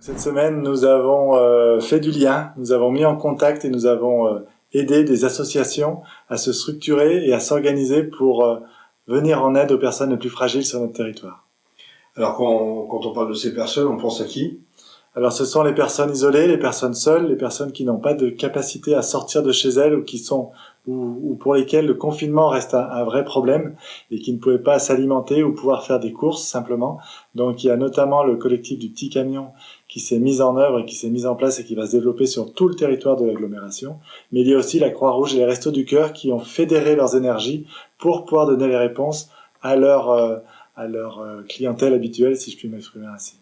Cette semaine, nous avons fait du lien, nous avons mis en contact et nous avons aidé des associations à se structurer et à s'organiser pour venir en aide aux personnes les plus fragiles sur notre territoire. Alors quand on parle de ces personnes, on pense à qui ? Alors ce sont les personnes isolées, les personnes seules, les personnes qui n'ont pas de capacité à sortir de chez elles ou pour lesquelles le confinement reste un vrai problème et qui ne pouvaient pas s'alimenter ou pouvoir faire des courses simplement. Donc il y a notamment le collectif du petit camion qui s'est mis en œuvre et qui s'est mis en place et qui va se développer sur tout le territoire de l'agglomération. Mais il y a aussi la Croix-Rouge et les Restos du Cœur qui ont fédéré leurs énergies pour pouvoir donner les réponses à leur clientèle habituelle, si je puis m'exprimer ainsi.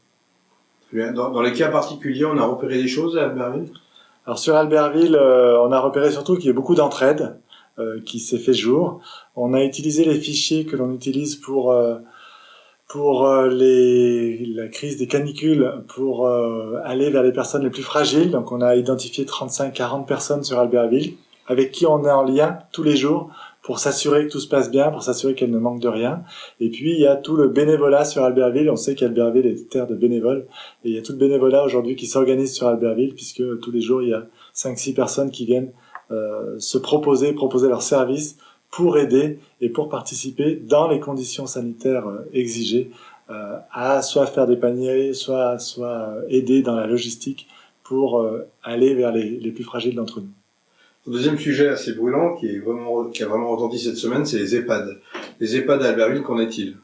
Dans les cas particuliers, on a repéré des choses à Albertville ? Alors sur Albertville, on a repéré surtout qu'il y a beaucoup d'entraide qui s'est fait jour. On a utilisé les fichiers que l'on utilise pour la crise des canicules pour aller vers les personnes les plus fragiles. Donc on a identifié 35-40 personnes sur Albertville avec qui on est en lien tous les jours pour s'assurer que tout se passe bien, pour s'assurer qu'elle ne manque de rien. Et puis il y a tout le bénévolat sur Albertville. On sait qu'Albertville est terre de bénévoles et il y a tout le bénévolat aujourd'hui qui s'organise sur Albertville puisque tous les jours il y a 5-6 personnes qui viennent se proposer leur service pour aider et pour participer dans les conditions sanitaires exigées à soit faire des paniers, soit aider dans la logistique pour aller vers les plus fragiles d'entre nous. Le deuxième sujet assez brûlant qui a vraiment retenti cette semaine, c'est les EHPAD. Les EHPAD à Albertville, qu'en est-il ?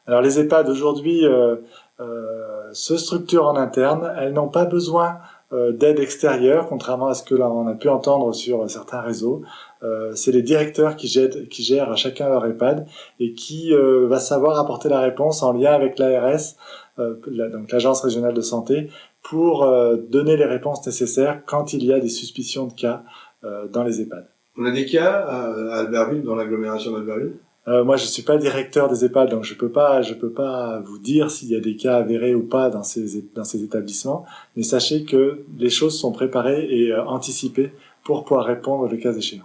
Alors les EHPAD aujourd'hui se structurent en interne. Elles n'ont pas besoin d'aide extérieure, contrairement à ce que l'on a pu entendre sur certains réseaux. C'est les directeurs qui gèrent chacun leur EHPAD et qui va savoir apporter la réponse en lien avec l'ARS, donc l'Agence régionale de santé, pour donner les réponses nécessaires quand il y a des suspicions de cas dans les EHPAD. On a des cas à Albertville, dans l'agglomération d'Albertville ? Moi, je suis pas directeur des EHPAD, donc je peux pas vous dire s'il y a des cas avérés ou pas dans ces établissements. Mais sachez que les choses sont préparées et anticipées pour pouvoir répondre le cas échéant.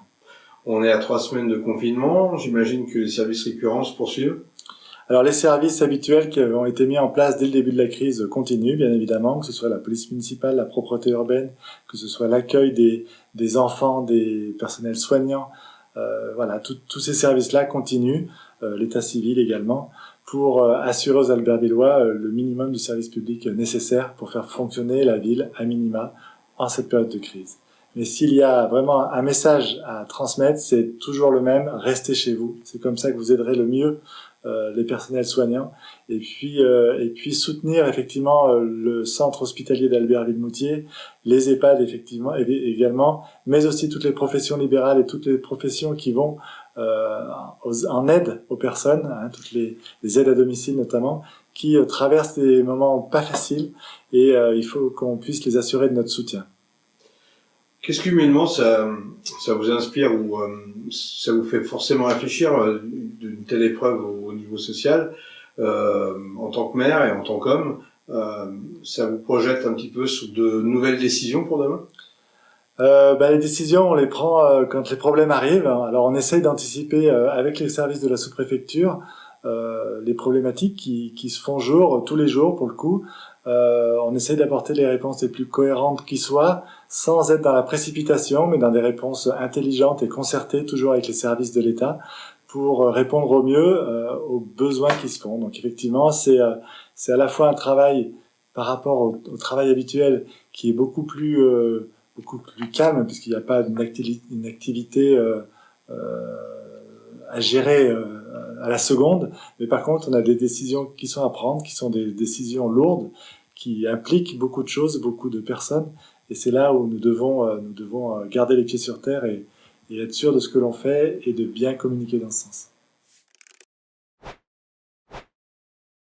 On est à 3 semaines de confinement. J'imagine que les services récurrents se poursuivent. Alors les services habituels qui ont été mis en place dès le début de la crise continuent, bien évidemment, que ce soit la police municipale, la propreté urbaine, que ce soit l'accueil des enfants, des personnels soignants. Voilà, tous ces services-là continuent, l'état civil également, pour assurer aux Albertvillois le minimum du service public nécessaire pour faire fonctionner la ville à minima en cette période de crise. Mais s'il y a vraiment un message à transmettre, c'est toujours le même, restez chez vous. C'est comme ça que vous aiderez le mieux les personnels soignants. Et puis soutenir effectivement le centre hospitalier d'Albertville-Moutier, les EHPAD effectivement également, mais aussi toutes les professions libérales et toutes les professions qui vont en aide aux personnes, toutes les aides à domicile notamment, qui traversent des moments pas faciles et il faut qu'on puisse les assurer de notre soutien. Qu'est-ce qu'humainement ça vous inspire ou ça vous fait forcément réfléchir d'une telle épreuve au niveau social en tant que maire et en tant qu'homme, ça vous projette un petit peu sur de nouvelles décisions pour demain ? Les décisions, on les prend quand les problèmes arrivent. Alors on essaye d'anticiper avec les services de la sous-préfecture les problématiques qui se font jour tous les jours pour le coup. On essaye d'apporter les réponses les plus cohérentes qui soient, sans être dans la précipitation, mais dans des réponses intelligentes et concertées, toujours avec les services de l'État, pour répondre au mieux aux besoins qui se font. Donc effectivement, c'est à la fois un travail par rapport au travail habituel qui est beaucoup plus calme, puisqu'il n'y a pas une activité à gérer à la seconde, mais par contre on a des décisions qui sont à prendre, qui sont des décisions lourdes, qui impliquent beaucoup de choses, beaucoup de personnes, et c'est là où nous devons garder les pieds sur terre et être sûrs de ce que l'on fait et de bien communiquer dans ce sens.